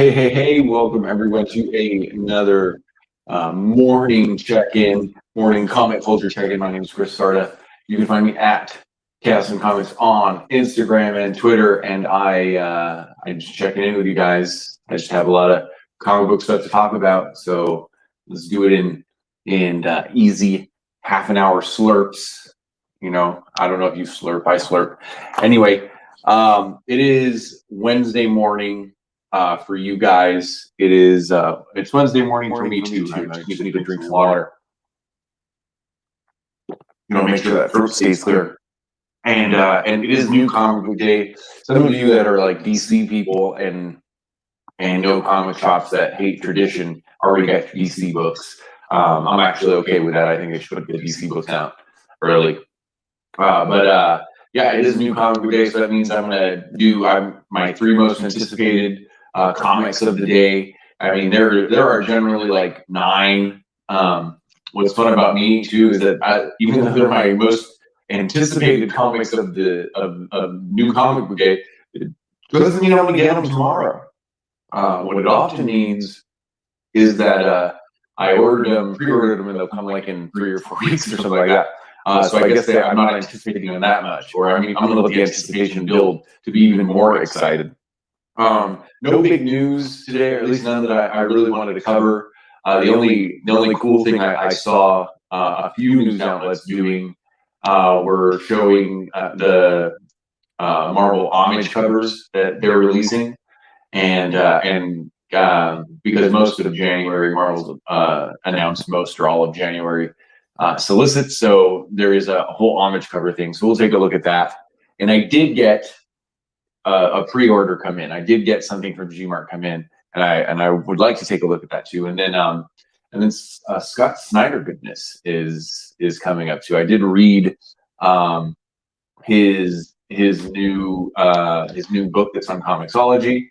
Hey, welcome everyone to another morning check-in, morning comic culture check-in. My name is Chris Sarda. You can find me at Chaos and Comics on Instagram and Twitter, and I'm just checking in with you guys. I just have a lot of comic book stuff to talk about, so let's do it in easy half an hour slurps. I don't know if you slurp, I slurp. Anyway, it is Wednesday morning. For you guys, it's Wednesday morning for me too. I just need to drink some water. Make sure that throat stays clear. And it is New Comic Book Day. Some of you that are like DC people and know comic shops that hate tradition already got DC books. I'm actually okay with that. I think they should put the DC books out early. Yeah, it is New Comic Book Day, so that means I'm gonna do my three most anticipated comics of the day. I mean, there are generally like 9. What's fun about me too is that even though they're my most anticipated comics of New Comic Book Day, it doesn't mean I'm gonna get them tomorrow. What it often means is that I pre-ordered them, and they'll come like in 3 or 4 weeks or something like that. So I guess I'm not anticipating them that much, or I'm going to let the anticipation build to be even more excited. No big news today, or at least none that I really wanted to cover. The only cool thing I saw a few news outlets doing were showing the Marvel homage covers that they're releasing, and because most of January, Marvel's announced most or all of January solicits, so there is a whole homage cover thing. So we'll take a look at that. And I did get a pre-order come in. I did get something from Gmart come in, and I would like to take a look at that too. And then Scott Snyder goodness is coming up too. I did read his new book that's on Comixology.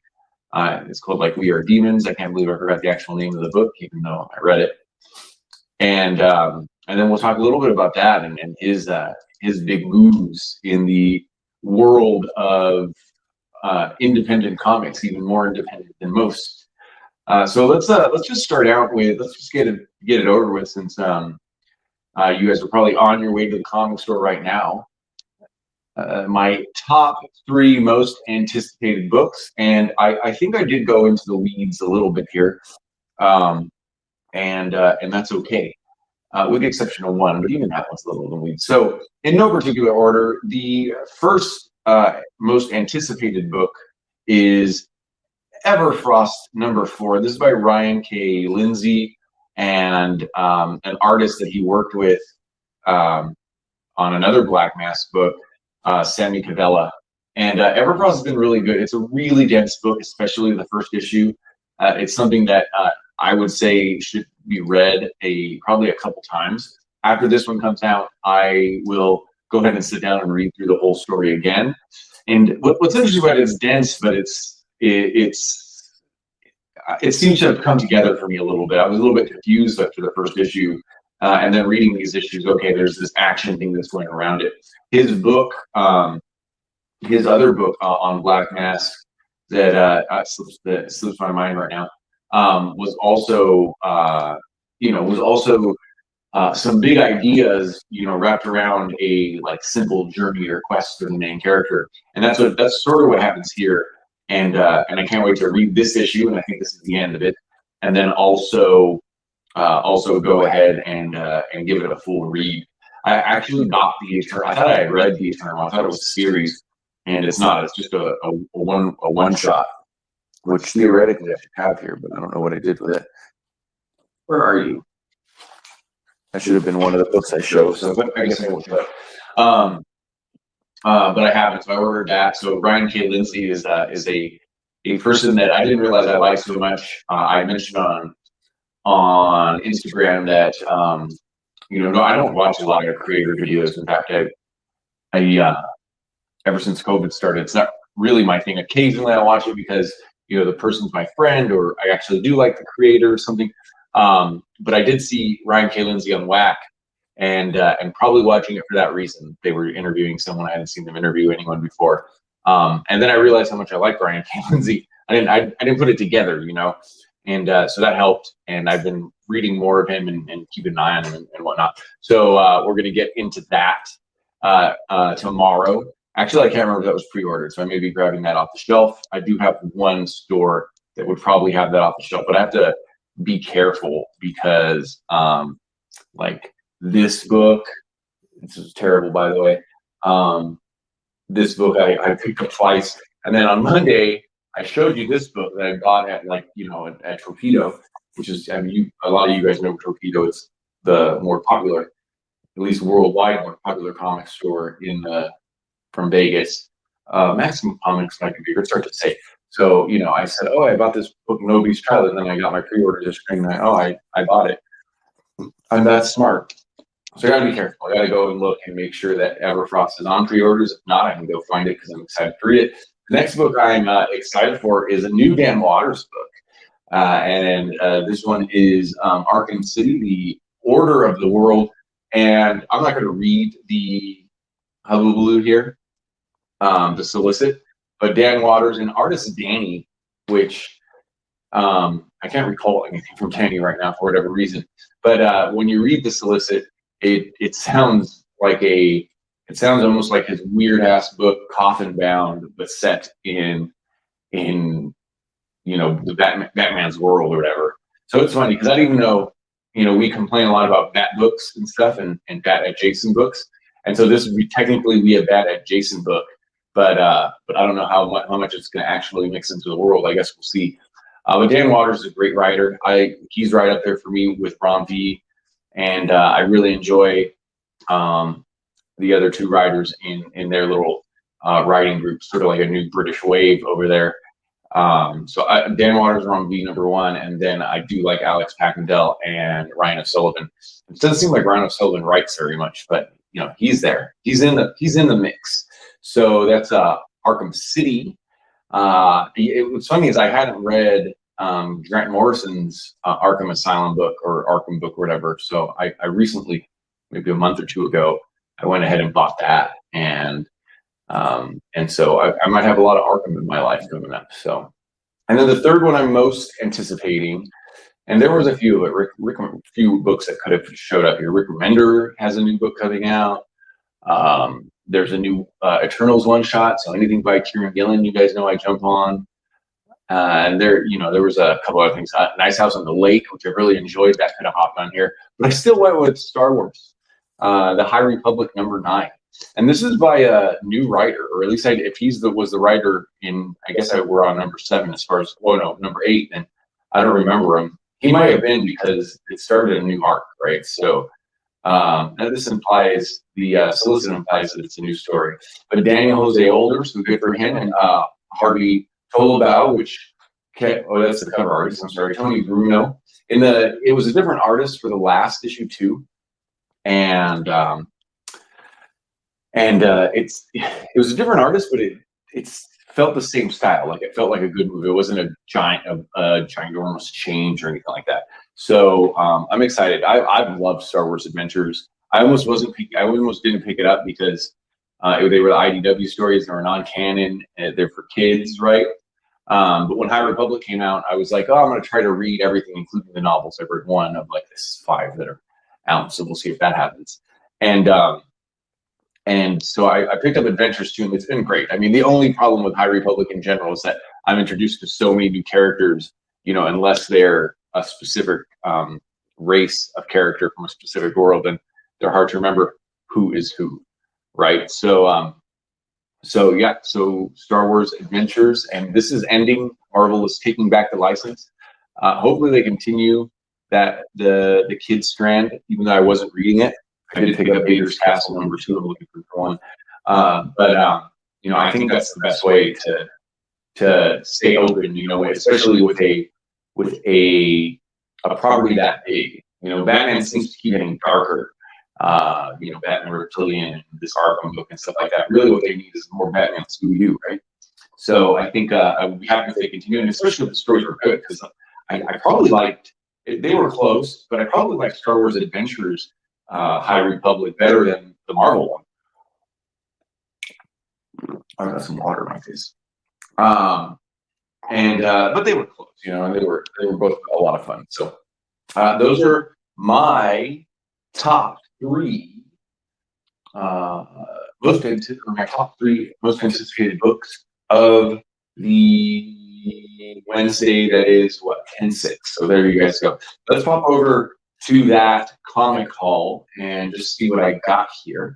It's called like We Are Demons. I can't believe I forgot the actual name of the book, even though I read it. And then we'll talk a little bit about that and his big moves in the world of independent comics, even more independent than most. So let's just start out with, let's just get it over with, since you guys are probably on your way to the comic store right now. My top 3 most anticipated books, and I think I did go into the weeds a little bit here, and that's okay. With the exception of one, but even that one's a little in the weeds. So, in no particular order, the first most anticipated book is Everfrost #4. This is by Ryan K. Lindsay, and an artist that he worked with on another Black Mask book, Sammy Cavella. And Everfrost has been really good. It's a really dense book, especially the first issue. It's something that I would say should be read probably a couple times. After this one comes out, I will go ahead and sit down and read through the whole story again. And what's interesting about it is dense, but it seems to have come together for me a little bit. I was a little bit confused after the first issue, and then reading these issues. Okay, there's this action thing that's going around it. His book, his other book on Black Mask that slips my mind right now. Was also some big ideas, wrapped around a like simple journey or quest for the main character, and that's sort of what happens here. And I can't wait to read this issue, and I think this is the end of it. And then also go ahead and give it a full read. I actually got the Eternal. I thought I had read the Eternal. I thought it was a series, and it's not. It's just a one shot, which theoretically I should have here, but I don't know what I did with it. Where are you? That should have been one of the books I showed, so I guess I will show it. But I haven't, so I ordered that. So Ryan K. Lindsay is a person that I didn't realize I liked so much. I mentioned on Instagram that no, I don't watch a lot of creator videos. In fact, I ever since COVID started, it's not really my thing. Occasionally I watch it because the person's my friend, or I actually do like the creator or something. But I did see Ryan K. Lindsay on Whack, and probably watching it for that reason. They were interviewing someone I hadn't seen them interview anyone before. And then I realized how much I like Ryan K. Lindsay. I didn't put it together, you know, and so that helped. And I've been reading more of him and keeping an eye on him and whatnot. So we're gonna get into that tomorrow. Actually, I can't remember if that was pre-ordered, so I may be grabbing that off the shelf. I do have one store that would probably have that off the shelf, but I have to be careful because like this book, this is terrible, by the way. This book I picked up twice, and then on Monday I showed you this book that I bought at, like, you know, at Torpedo, which is, I mean, a lot of you guys know Torpedo. It's the more popular, at least worldwide, more popular comic store in from Vegas. Maximum Comics, my computer started to say. So, you know, I said, oh, I bought this book, Nobody's Child, and then I got my pre-order just and I bought it. I'm that smart. So I gotta be careful. I gotta go and look and make sure that Everfrost is on pre-orders. If not, I can go find it because I'm excited to read it. The next book I'm excited for is a new Dan Watters book. And this one is Arkham City, The Order of the World. And I'm not gonna read the hullabaloo here, the solicit, but Dan Watters and artist Danny, which I can't recall anything from Danny right now for whatever reason. But when you read the solicit, it sounds almost like his weird ass book, Coffin Bound, but set in you know, the Batman's world or whatever. So it's funny because I didn't even know, you know, we complain a lot about Bat books and stuff and Bat adjacent books, and so this would be technically a Bat adjacent book, but I don't know how much it's going to actually mix into the world. I guess we'll see. But Dan Watters is a great writer. He's right up there for me with Ron V. And I really enjoy the other two writers in their little writing group, sort of like a new British wave over there. So Dan Watters, Ron V, #1, and then I do like Alex Packendell and Ryan O'Sullivan. It doesn't seem like Ryan O'Sullivan writes very much, but you know, he's there. He's in the mix. So that's Arkham City. What's funny is I hadn't read Grant Morrison's Arkham Asylum book or Arkham book or whatever. So I recently, maybe a month or two ago, I went ahead and bought that, and so I might have a lot of Arkham in my life coming up. So, and then the third one I'm most anticipating, and there was a few of it, few books that could have showed up here. Rick Remender has a new book coming out. There's a new Eternals one shot. So anything by Kieran Gillen, you guys know I jump on. And there was a couple other things. Nice House on the Lake, which I really enjoyed. That could have hopped on here, but I still went with Star Wars, The High Republic #9. And this is by a new writer, or at least if was the writer in, I guess we're on #7 as far as, #8, and I don't remember him. He might have been because it started a new arc, right? So this implies, the solicit implies that it's a new story. But Daniel Jose Older, so good for him, and Harvey Tolobao, that's the cover artist. I'm sorry, Tony Bruno. It was a different artist for the last issue too, and it was a different artist, but it felt the same style. Like it felt like a good movie. It wasn't a ginormous change or anything like that. So I'm excited. I've loved Star Wars Adventures. I almost didn't pick it up because they were the IDW stories. They were non-canon. They're for kids, right? But when High Republic came out, I was like, oh, I'm going to try to read everything, including the novels. I've read one of like this 5 that are out, so we'll see if that happens. And so I picked up Adventures too, and it's been great. I mean, the only problem with High Republic in general is that I'm introduced to so many new characters, you know, unless they're a specific race of character from a specific world, and they're hard to remember who is who, right? So Star Wars Adventures, and this is ending. Marvel is taking back the license. Hopefully they continue the kids strand, even though I wasn't reading it. I did pick up Vader's Castle #2. I'm looking for one. But you know, I think that's the best way to stay open, you know, especially with a property that big. You know, Batman seems to keep getting darker. You know, Batman Reptilian, this Arkham book and stuff like that. Really what they need is more Batman Scooby-Doo, right? So I think I would be happy if they continue, and especially if the stories were good, because I probably liked, they were close, but I probably liked Star Wars Adventures High Republic better than the Marvel one. I got some water in my face. And but they were close, you know, and they were both a lot of fun. So those are my top three my top three most anticipated books of the Wednesday that is what 10/6. So there you guys go. Let's pop over to that comic haul and just see what I got here.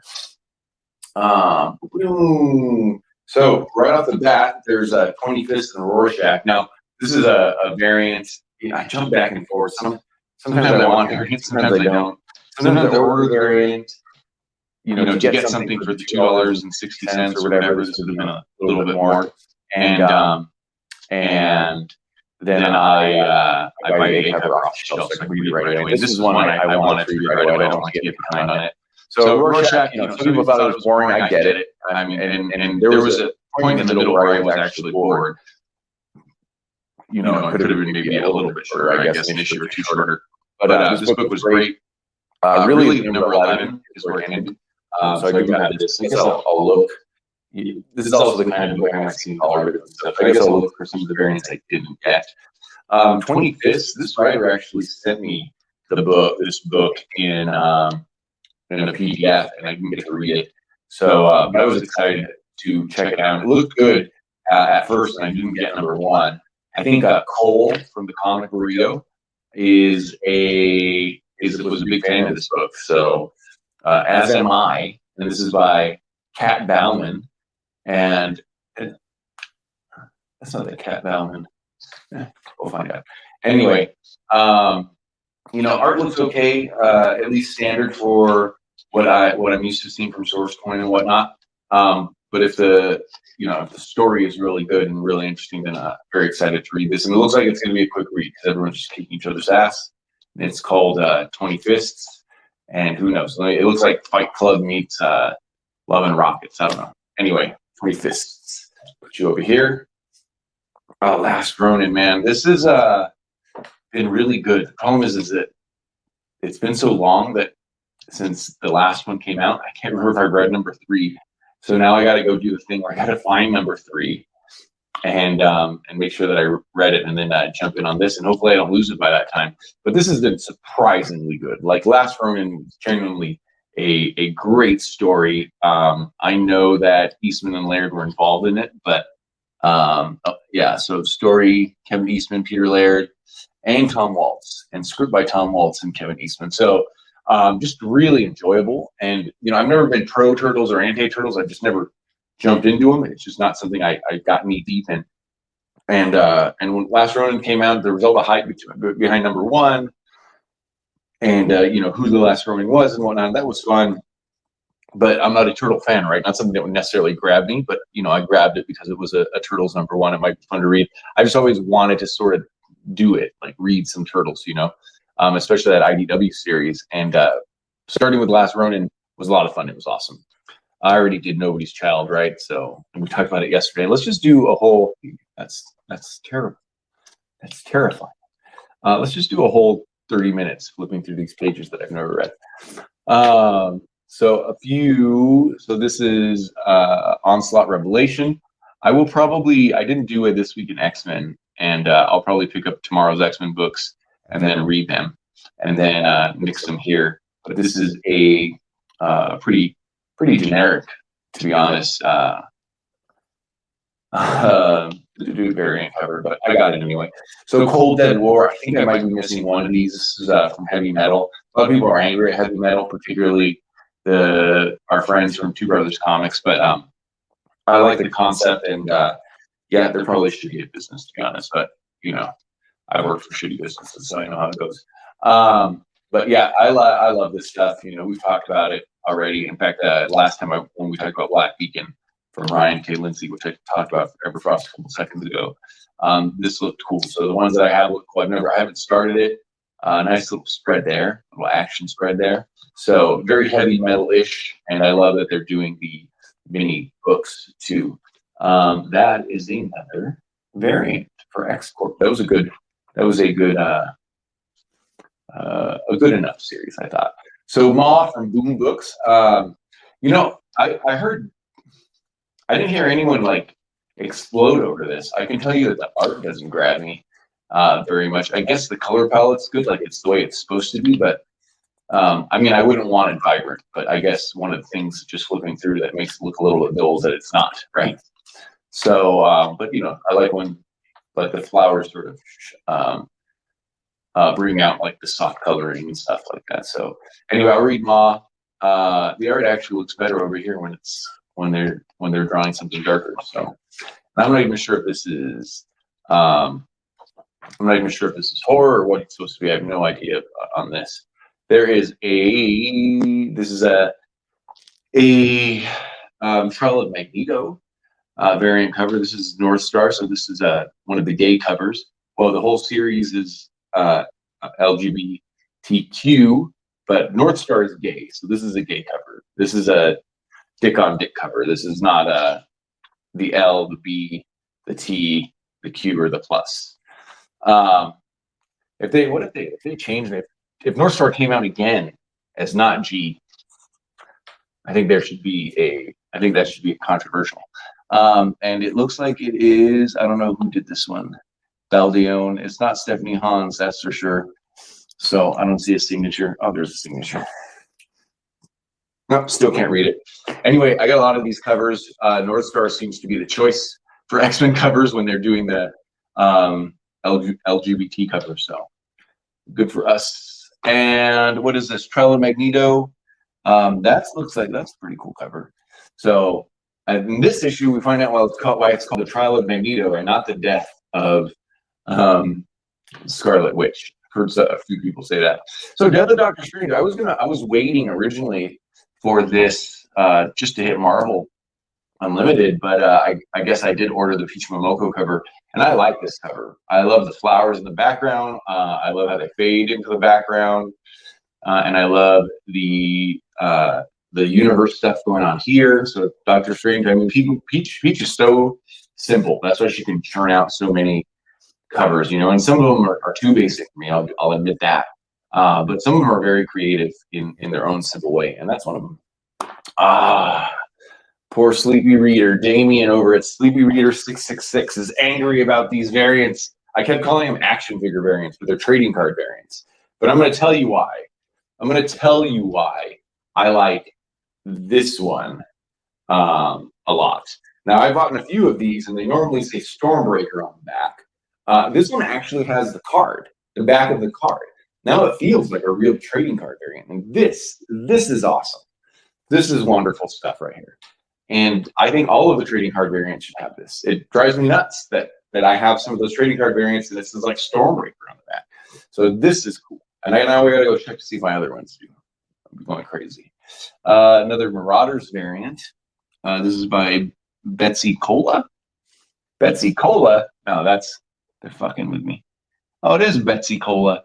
So right off the bat, there's a 25th and Rorschach. Now this is a variant. I jump back and forth. Sometimes I want variants, sometimes I don't. Sometimes I order variant. You know, to get something for $2.60 or whatever, this would have been a little bit more. And then I buy a cover off the shelf so I can read it right away. This is one I wanted to read right away. I don't want to get behind on it. So Rorschach, you know, some people thought it was boring. I get it. I mean, and there was a point in the middle where I was actually bored. You know, it could have been maybe a little bit shorter, I guess, an issue or two shorter. But this book was great. Really, number 11 is where it ended. So I do have this. I guess I'll look. This is also the kind of book I might see all of it and stuff. I guess I'll look for some of the variants I didn't get. 25th, this writer actually sent me this book in a PDF, and I didn't get to read it. So but I was excited to check it out. It looked good at first, and I didn't get number 1. I think Cole from the Comic Burrito was a big fan of this book. So as am I, and this is by Kat Bauman, and that's not the Kat Bauman. We'll find out. Anyway, you know, art looks okay, at least standard for what I'm used to seeing from Source Coin and whatnot. But if the story is really good and really interesting, then I'm very excited to read this. And it looks like it's going to be a quick read because everyone's just kicking each other's ass. And it's called 25th, and who knows? It looks like Fight Club meets Love and Rockets. I don't know. Anyway, 25th. Put you over here. Oh, Last Ronin, man. This has been really good. The problem is that it's been so long that since the last one came out, I can't remember if I read number 3. So now I got to go do the thing where I got to find number 3 and make sure that I read it and then jump in on this. And hopefully I don't lose it by that time. But this has been surprisingly good. Like Last Ronin was genuinely a great story. I know that Eastman and Laird were involved in it, but yeah, so story, Kevin Eastman, Peter Laird, and Tom Waltz, and script by Tom Waltz and Kevin Eastman. So just really enjoyable. And, you know, I've never been pro Turtles or anti Turtles. I've just never jumped into them. It's just not something I got knee deep in. And when Last Ronin came out, there was all the hype behind number 1 and, you know, who the Last Ronin was and whatnot. That was fun. But I'm not a Turtle fan, right? Not something that would necessarily grab me, but, you know, I grabbed it because it was a Turtles number 1. It might be fun to read. I just always wanted to sort of do it, like read some Turtles, you know, especially that IDW series. And starting with Last Ronin was a lot of fun. It was awesome. I already did Nobody's Child, right? So we talked about it yesterday. Let's just do a whole, that's terrible. That's terrifying. Let's just do a whole 30 minutes flipping through these pages that I've never read. So this is Onslaught Revelation. I didn't do it this week in X-Men, and I'll probably pick up tomorrow's X-Men books and then read them and then mix them here. But this is a pretty generic, to be honest, variant cover, but I got it anyway. So Cold Dead War, I think I might be missing one of these. This is from Heavy Metal. A lot of people are angry at Heavy Metal, particularly our friends from Two Brothers Comics, but I like the concept, and yeah, they're probably shitty at business, to be honest, but you know, I work for shitty businesses, so I know how it goes. But yeah, I love this stuff. You know, we've talked about it already. In fact, last time when we talked about Black Beacon from Ryan K. Lindsay, which I talked about for Everfrost a couple seconds ago, this looked cool. So the ones that I have look cool. I haven't started it. Nice little spread there, little action spread there. So very Heavy Metal-ish, and I love that they're doing the mini books too. That is another variant for X-Corp. That was a good enough series, I thought. So Ma from Boom Books. You know, I heard, I didn't hear anyone like explode over this. I can tell you that the art doesn't grab me very much. I guess the color palette's good, like it's the way it's supposed to be, but I mean, I wouldn't want it vibrant, but I guess one of the things just flipping through that makes it look a little bit dull is that it's not, right? So, but you know, I like when like the flowers sort of bring out like the soft coloring and stuff like that. So anyway, I'll read Ma. The art actually looks better over here when they're drawing something darker. So I'm not even sure if this is horror or what it's supposed to be. I have no idea on this. There is this is a Trial of Magneto variant cover. This is North Star, so this is one of the gay covers. Well, the whole series is LGBTQ, but North Star is gay, so this is a gay cover. This is a dick on dick cover. This is not the L, the B, the T, the Q, or the plus. If they change it, if North Star came out again as not G, I think that should be controversial. And it looks like it is, I don't know who did this one. Baldione. It's not Stephanie Hans, that's for sure. So I don't see a signature. Oh, there's a signature. Nope, still can't read it. Anyway, I got a lot of these covers. North Star seems to be the choice for X-Men covers when they're doing the LGBT cover. So good for us. And what is this? Trial of Magneto. That looks like that's a pretty cool cover. So in this issue, we find out why it's called the Trial of Magneto and not the death of Scarlet Witch. I've heard a few people say that. So Death of Doctor Strange. I was waiting originally for this just to hit Marvel Unlimited, but I guess I did order the Peach Momoko cover, and I like this cover. I love the flowers in the background. I love how they fade into the background, and I love the universe stuff going on here. So Doctor Strange. I mean, Peach is so simple. That's why she can churn out so many covers, you know. And some of them are too basic for me. I'll admit that. But some of them are very creative in their own simple way, and that's one of them. Poor Sleepy Reader, Damien over at Sleepy Reader 666 is angry about these variants. I kept calling them action figure variants, but they're trading card variants. But I'm going to tell you why. I like this one a lot. Now, I've bought a few of these, and they normally say Stormbreaker on the back. This one actually has the back of the card. Now it feels like a real trading card variant, and this is awesome. This is wonderful stuff right here. And I think all of the trading card variants should have this. It drives me nuts that I have some of those trading card variants, and this is like Stormbreaker on the back. So this is cool. And now we got to go check to see if my other ones do. I'm going crazy. Another Marauders variant. This is by Betsy Cola. Betsy Cola. No, they're fucking with me. Oh, it is Betsy Cola.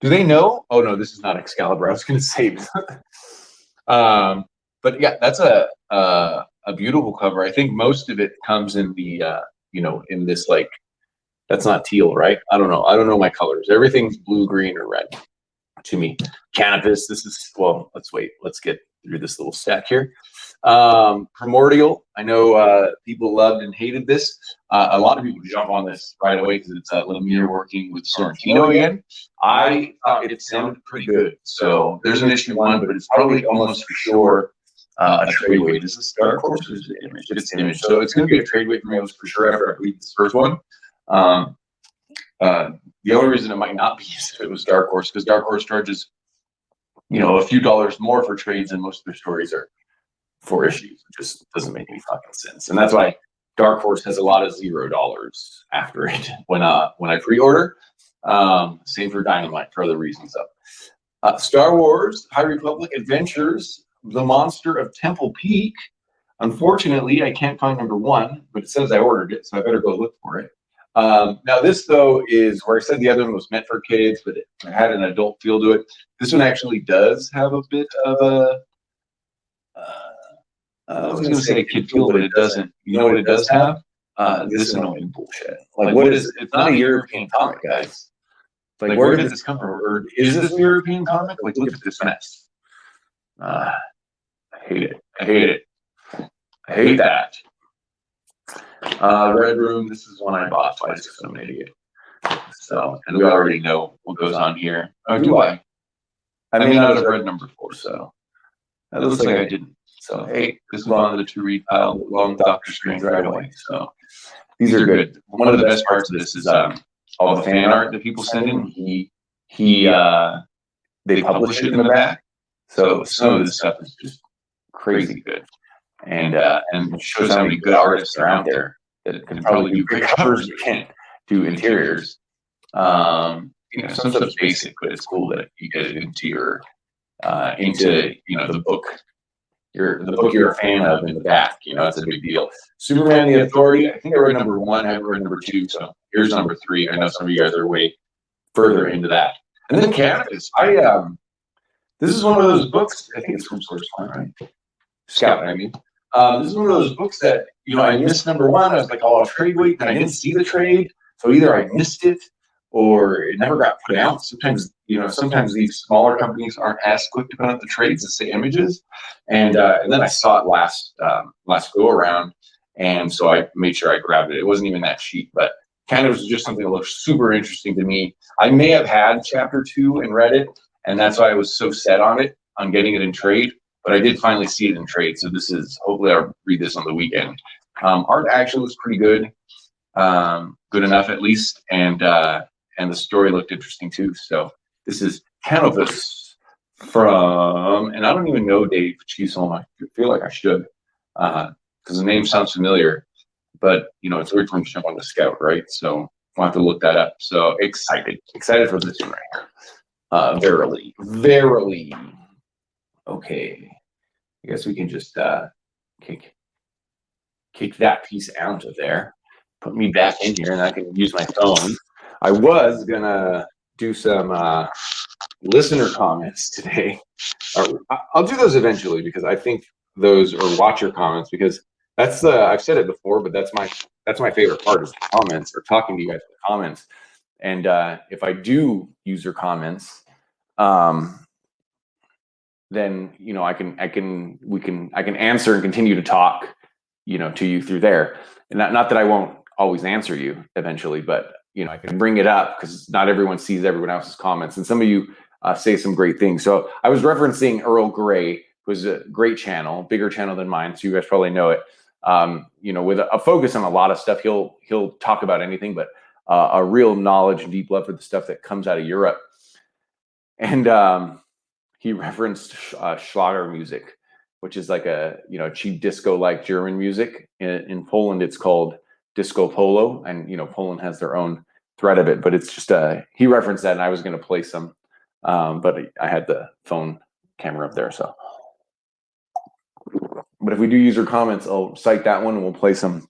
Do they know? Oh no, this is not Excalibur. I was going to say. But yeah, that's a beautiful cover. I think most of it comes in the in this, like, that's not teal, right? I don't know my colors. Everything's blue, green, or red to me. Canvas. This is, well, let's wait. Let's get through this little stack here. Primordial. I know people loved and hated this. A lot of people jump on this right away because it's Lemire working with Sorrentino again. I thought it sounded pretty good. So there's an issue 1, but it's probably almost for sure a trade weight. Is this Dark Horse or is it Image? It's Image. So it's going to be a trade weight for me for sure after I read this first one. The only reason it might not be is if it was Dark Horse, because Dark Horse charges, a few dollars more for trades, and most of their stories are 4 issues. It just doesn't make any fucking sense. And that's why Dark Horse has a lot of $0 after it when I pre-order. Same for Dynamite for other reasons though. Star Wars High Republic Adventures, The Monster of Temple Peak. Unfortunately, I can't find number 1, but it says I ordered it, so I better go look for it. Now this though is where I said the other one was meant for kids, but it had an adult feel to it. This one actually does have a bit of a I was going to say a kid feel, but it doesn't. You know what it does have? This annoying bullshit. Like what is? It's not a European comic, guys. Like where did this come from? Or is this a European comic? Like look at this mess. I hate it. I hate that. Red Room, this is one I bought, so I just I'm an idiot. So, and we already know what goes on here. Oh, do I? I may not have read number 4, so that looks like I didn't. So, hey, this was on the to-read pile along with Doctor Strange right away. So, these are good. One of the best parts of this is all the fan art that people send in. They publish it in the back. So some of this stuff is just crazy good, and it shows how many good artists are out there that can probably do great covers but can't do interiors. Some stuff's basic, but it's cool that you get it into your the book. The book you're a fan of in the back, it's a big deal. Superman the Authority, I think I read number 1, I haven't read number 2, so here's number 3. I know some of you guys are way further into that. And then Canvas, this is one of those books, I think it's from Source One, right? Scout, I mean. This is one of those books that, I missed number 1, I was like, oh, I'll trade wait, and I didn't see the trade, so either I missed it, or it never got put out. Sometimes, sometimes these smaller companies aren't as quick to put out the trades as the images. And then I saw it last go around, and so I made sure I grabbed it. It wasn't even that cheap, but kind of was just something that looked super interesting to me. I may have had chapter 2 and read it, and that's why I was so set on getting it in trade. But I did finally see it in trade, so this is hopefully I'll read this on the weekend. Art actually was pretty good, good enough at least, and the story looked interesting too. So this is Canvas from, and I don't even know Dave Chisholm. I feel like I should, because the name sounds familiar, but it's weird when you jump on the Scout, right? So I'll have to look that up. So excited for this one right here. Verily. Okay, I guess we can just kick that piece out of there, put me back in here, and I can use my phone. I was gonna do some listener comments today. I'll do those eventually because I think those are watcher comments, because that's I've said it before, but that's my favorite part is the comments, or talking to you guys in the comments. And if I do user comments, then I can answer and continue to talk, to you through there. And not that I won't always answer you eventually, but I can bring it up because not everyone sees everyone else's comments, and some of you say some great things. So I was referencing Earl Grey, who's a great channel, bigger channel than mine, so you guys probably know it. With a focus on a lot of stuff, he'll talk about anything, but a real knowledge and deep love for the stuff that comes out of Europe. And he referenced Schlager music, which is like a cheap disco-like German music. In Poland, it's called disco polo, and Poland has their own thread of it. But it's just he referenced that, and I was going to play some, but I had the phone camera up there. So, but if we do user comments, I'll cite that one, and we'll play some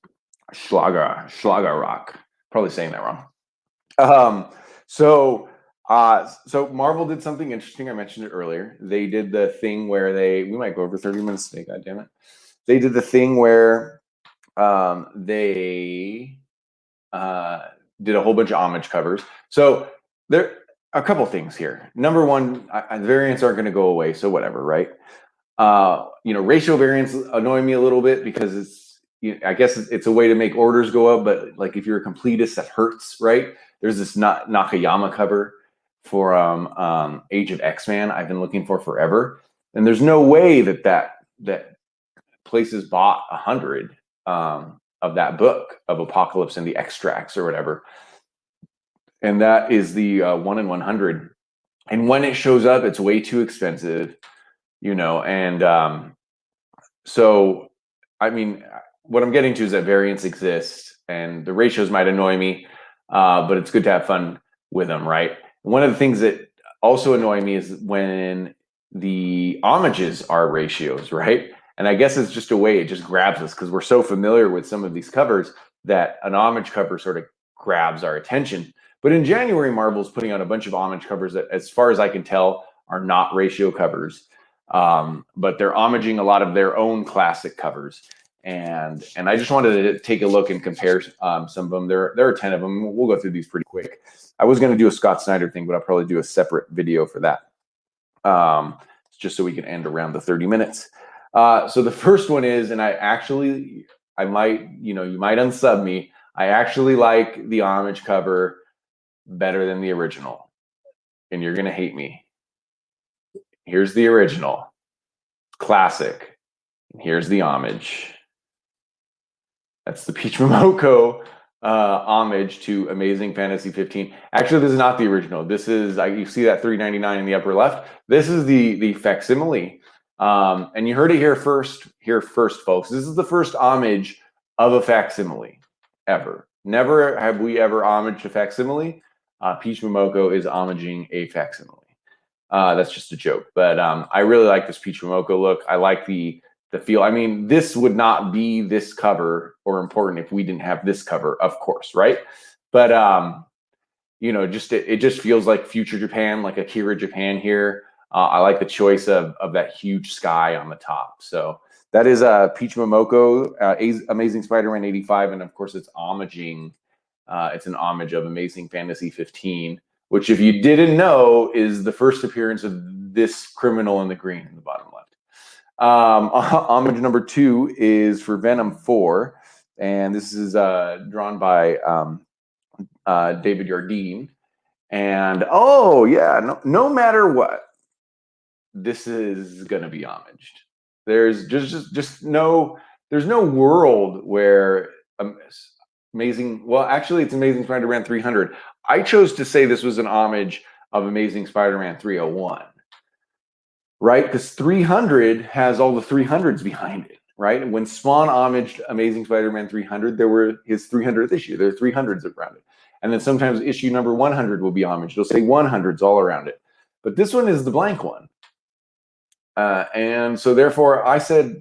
Schlager rock. Probably saying that wrong. So Marvel did something interesting. I mentioned it earlier. They did the thing where we might go over 30 minutes today. God damn it! They did the thing where they did a whole bunch of homage covers. So there are a couple things here. Number one, the variants aren't going to go away, so whatever, right? Ratio variants annoy me a little bit because I guess it's a way to make orders go up, but like if you're a completist, that hurts, right? There's this Nakayama cover for Age of X-Man I've been looking for forever, and there's no way that places bought 100 of that book of Apocalypse and the Extracts or whatever, and that is the 1 in 100. And when it shows up, it's way too expensive, and so I mean, what I'm getting to is that variants exist, and the ratios might annoy me, but it's good to have fun with them, right? One of the things that also annoy me is when the homages are ratios, right? And I guess it's just a way it just grabs us because we're so familiar with some of these covers that an homage cover sort of grabs our attention. But in January, Marvel's putting out a bunch of homage covers that, as far as I can tell, are not ratio covers, but they're homaging a lot of their own classic covers. And I just wanted to take a look and compare some of them. There are 10 of them. We'll go through these pretty quick. I was going to do a Scott Snyder thing, but I'll probably do a separate video for that, just so we can end around the 30 minutes. So the first one is, and I actually I might, you might unsub me. I actually like the homage cover better than the original, and you're gonna hate me. Here's the original, classic. Here's the homage. That's the Peach Momoko homage to Amazing Fantasy 15. Actually, this is not the original. This is, you see that $3.99 in the upper left. This is the facsimile. And you heard it here first, folks. This is the first homage of a facsimile ever. Never have we ever homaged a facsimile. Peach Momoko is homaging a facsimile. That's just a joke, but I really like this Peach Momoko look. I like the feel. I mean, this would not be this cover or important if we didn't have this cover, of course, right? But it just feels like future Japan, like Akira Japan here. I like the choice of that huge sky on the top. So that is Peach Momoko, Amazing Spider-Man 85, and of course it's homaging. It's an homage of Amazing Fantasy 15, which, if you didn't know, is the first appearance of this criminal in the green in the bottom left. Homage number 2 is for Venom 4, and this is drawn by David Yardene. And oh yeah, no matter what, this is gonna be homaged. There's just no, there's no world where Amazing, well, actually, it's Amazing Spider-Man 300. I chose to say this was an homage of Amazing Spider-Man 301. Right? Because 300 has all the 300s behind it, right? And when Spawn homaged Amazing Spider-Man 300, there were his 300th issue. There are 300s around it. And then sometimes issue number 100 will be homaged. It'll say 100s all around it. But this one is the blank one. And so therefore, I said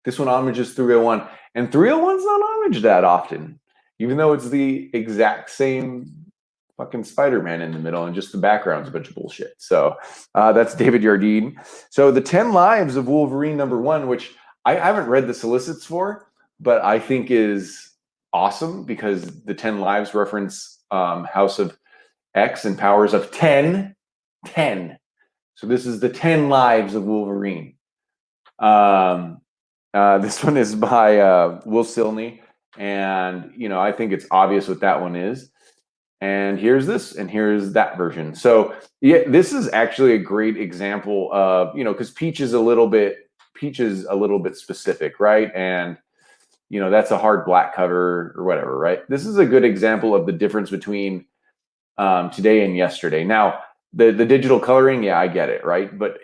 this one homages 301. And 301's not homaged that often, even though it's the exact same fucking Spider-Man in the middle, and just the background's a bunch of bullshit. So that's David Yardene. So the 10 Lives of Wolverine number 1, which I haven't read the solicits for, but I think is awesome because the 10 Lives reference House of X and powers of 10. So this is the 10 Lives of Wolverine. This one is by Will Silney, and I think it's obvious what that one is. And here's this, and here's that version. So yeah, this is actually a great example of, because Peach is a little bit specific, right? And that's a hard black cover or whatever, right? This is a good example of the difference between today and yesterday. Now, the digital coloring, yeah, I get it, right? But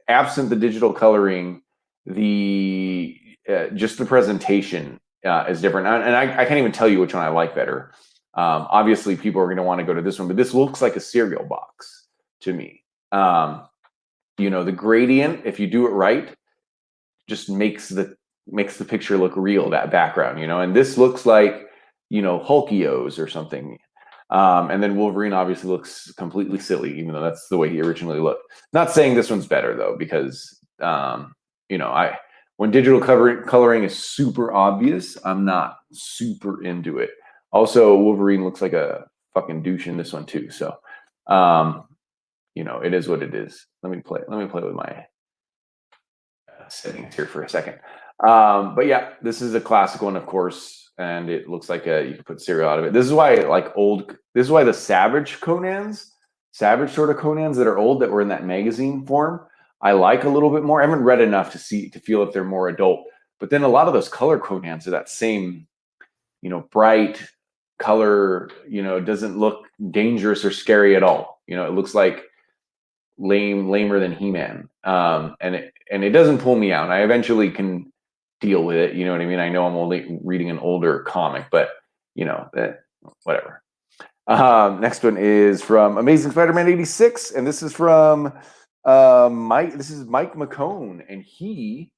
absent the digital coloring, just the presentation is different. And I can't even tell you which one I like better. Obviously, people are going to want to go to this one, but this looks like a cereal box to me. The gradient, if you do it right, just makes the picture look real, that background, and this looks like, Hulkios or something. And then Wolverine obviously looks completely silly, even though that's the way he originally looked. Not saying this one's better though, because, when digital coloring is super obvious, I'm not super into it. Also, Wolverine looks like a fucking douche in this one too. So, it is what it is. Let me play with my settings here for a second. But yeah, this is a classic one, of course, and it looks like you can put cereal out of it. This is why this is why the Savage sort of Conans that are old, that were in that magazine form, I like a little bit more. I haven't read enough to feel if they're more adult. But then a lot of those color Conans are that same, bright color, doesn't look dangerous or scary at all. It looks like lamer than He-Man. And it doesn't pull me out. I eventually can deal with it. You know what I mean? I know I'm only reading an older comic, but whatever. Next one is from Amazing Spider-Man 86, and this is from Mike. This is Mike McCone, and he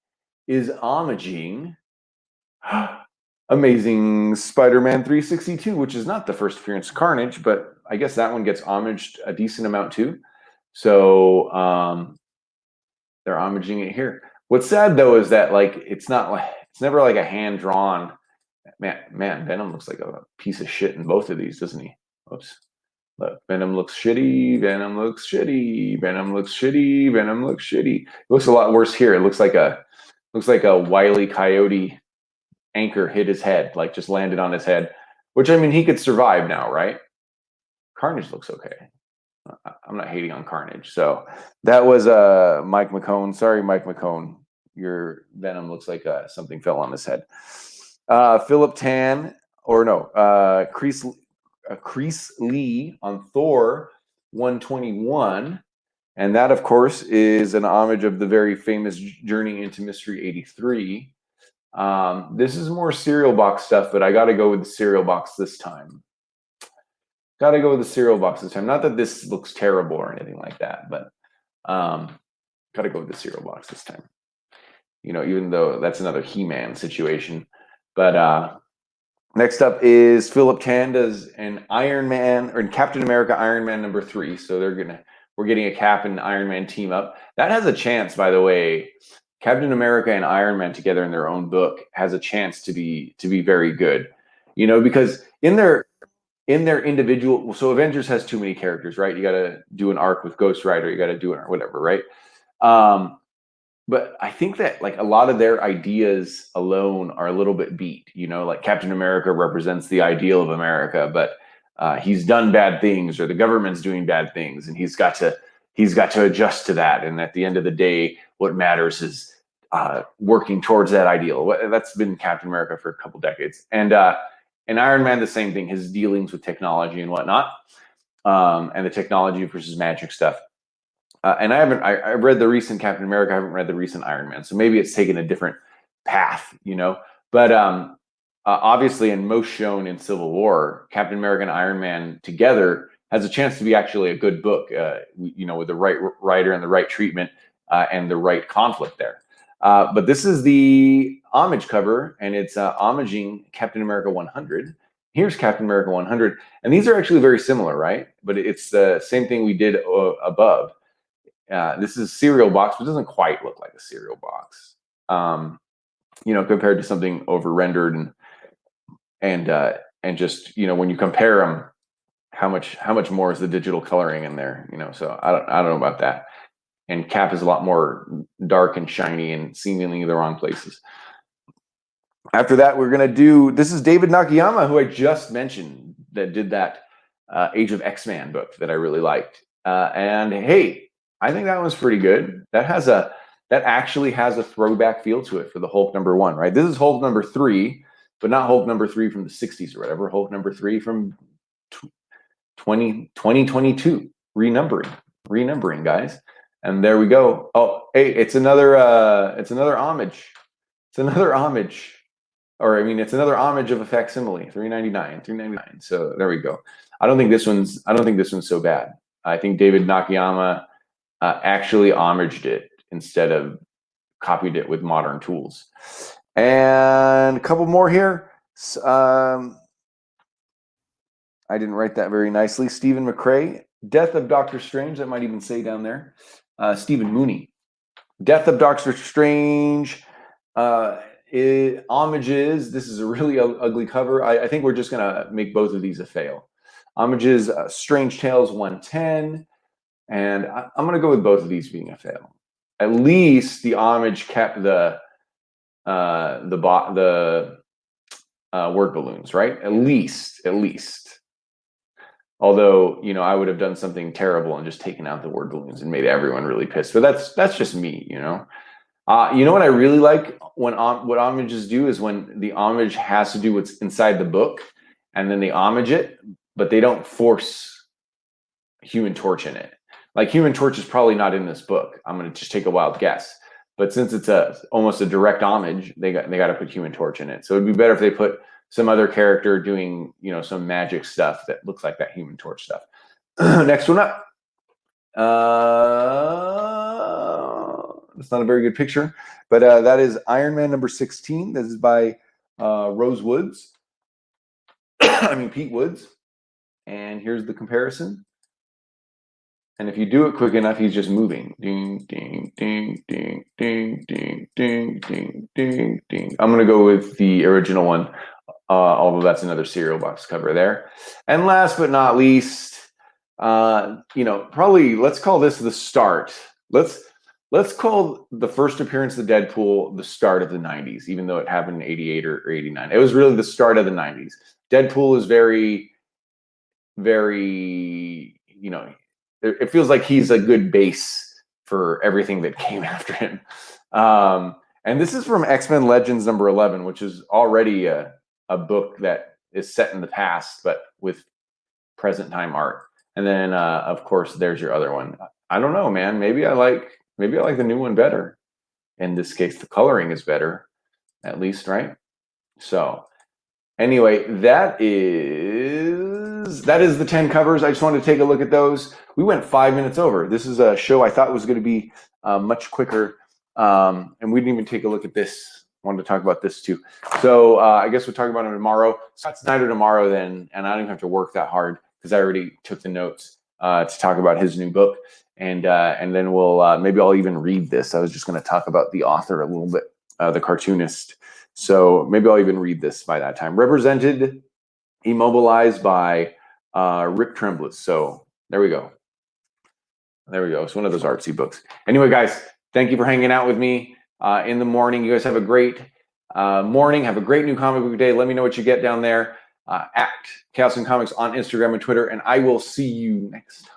is homaging Amazing Spider-Man 362, which is not the first appearance of Carnage, but I guess that one gets homaged a decent amount too. So they're homaging it here. What's sad though is that it's never like a hand drawn. Man, Venom looks like a piece of shit in both of these, doesn't he? Oops. Look, Venom looks shitty. Venom looks shitty. Venom looks shitty. Venom looks shitty. It looks a lot worse here. It looks like a Wile E. Coyote anchor hit his head, like just landed on his head, which I mean, he could survive now, right? Carnage looks okay. I'm not hating on Carnage. So that was Mike McKone. Sorry, Mike McKone. Your Venom looks like something fell on his head. Philip Tan, or no, Kreese Lee on Thor 121. And that, of course, is an homage of the very famous Journey into Mystery 83. This is more cereal box stuff, but I got to go with the cereal box this time. Got to go with the cereal box this time. Not that this looks terrible or anything like that, but got to go with the cereal box this time. You know, even though that's another He-Man situation. But next up is Philip Tan does an Iron Man, or Captain America Iron Man #3. So we're getting a Cap and Iron Man team up. That has a chance, by the way. Captain America and Iron Man together in their own book has a chance to be very good. You know, because in their individual, so Avengers has too many characters, right? You got to do an arc with Ghost Rider, you got to do it or whatever, right? But I think that like a lot of their ideas alone are a little bit beat, you know, like Captain America represents the ideal of America, but he's done bad things, or the government's doing bad things, and he's got to adjust to that. And at the end of the day, what matters is working towards that ideal. That's been Captain America for a couple decades. And Iron Man, the same thing, his dealings with technology and whatnot, and the technology versus magic stuff. And I read the recent Captain America. I haven't read the recent Iron Man. So maybe it's taken a different path, you know, but obviously, and most shown in Civil War, Captain America and Iron Man together has a chance to be actually a good book, you know, with the right writer and the right treatment and the right conflict there. But this is the homage cover, and it's homaging Captain America 100. Here's Captain America 100. And these are actually very similar, right? But it's the same thing we did above. This is a cereal box, but it doesn't quite look like a cereal box, you know, compared to something over rendered and just, you know, when you compare them, how much more is the digital coloring in there, you know? So I don't know about that. And Cap is a lot more dark and shiny and seemingly the wrong places. After that, we're gonna do, this is David Nakayama, who I just mentioned, that did that Age of X-Man book that I really liked. And hey, I think that one's pretty good. That actually has a throwback feel to it for the Hulk #1, right? This is Hulk #3, but not Hulk #3 from the 60s or whatever. Hulk #3 from 2022. Renumbering, guys. And there we go. Oh, hey, it's another homage. It's another homage. Or I mean, it's another homage of a facsimile. $3.99. So there we go. I don't think this one's so bad. I think David Nakayama actually homaged it instead of copied it with modern tools. And a couple more here. I didn't write that very nicely. Stephen McCrae, Death of Doctor Strange. That might even say down there. Stephen Mooney, Death of Doctor Strange. Homages. This is a really ugly cover. I think we're just gonna make both of these a fail. Homages, Strange Tales 110. And I'm going to go with both of these being a fail. At least the homage kept the word balloons, right? At least. Although, you know, I would have done something terrible and just taken out the word balloons and made everyone really pissed. But that's just me, you know. You know what I really like what homages do is when the homage has to do what's inside the book, and then they homage it, but they don't force Human Torch in it. Like Human Torch is probably not in this book. I'm going to just take a wild guess. But since it's almost a direct homage, they got to put Human Torch in it. So it'd be better if they put some other character doing, you know, some magic stuff that looks like that Human Torch stuff. Next one up. It's not a very good picture, but that is Iron Man #16. This is by Rose Woods. Pete Woods. And here's the comparison. And if you do it quick enough, he's just moving. Ding, ding, ding, ding, ding, ding, ding, ding, ding, ding. I'm going to go with the original one, although that's another cereal box cover there. And last but not least, you know, probably let's call this the start. Let's let's call the first appearance of Deadpool the start of the 90s, even though it happened in 88 or 89. It was really the start of the 90s. Deadpool is very, very, you know, it feels like he's a good base for everything that came after him. And this is from X-Men Legends number 11, which is already a book that is set in the past, but with present time art. And then, of course, there's your other one. I don't know, man. Maybe I like the new one better. In this case, the coloring is better, at least, right? So anyway, that is the 10 covers. I just wanted to take a look at those. We went 5 minutes over. This is a show I thought was going to be much quicker. And we didn't even take a look at this. I wanted to talk about this too. So I guess we'll talk about it tomorrow. Scott Snyder tomorrow then, and I don't even have to work that hard because I already took the notes to talk about his new book. And then we'll maybe I'll even read this. I was just going to talk about the author a little bit, the cartoonist. So maybe I'll even read this by that time. Represented, immobilized by Rick Tremblay. So there we go. There we go. It's one of those artsy books. Anyway, guys, thank you for hanging out with me in the morning. You guys have a great morning. Have a great new comic book day. Let me know what you get down there at Chaos and Comics on Instagram and Twitter, and I will see you next time.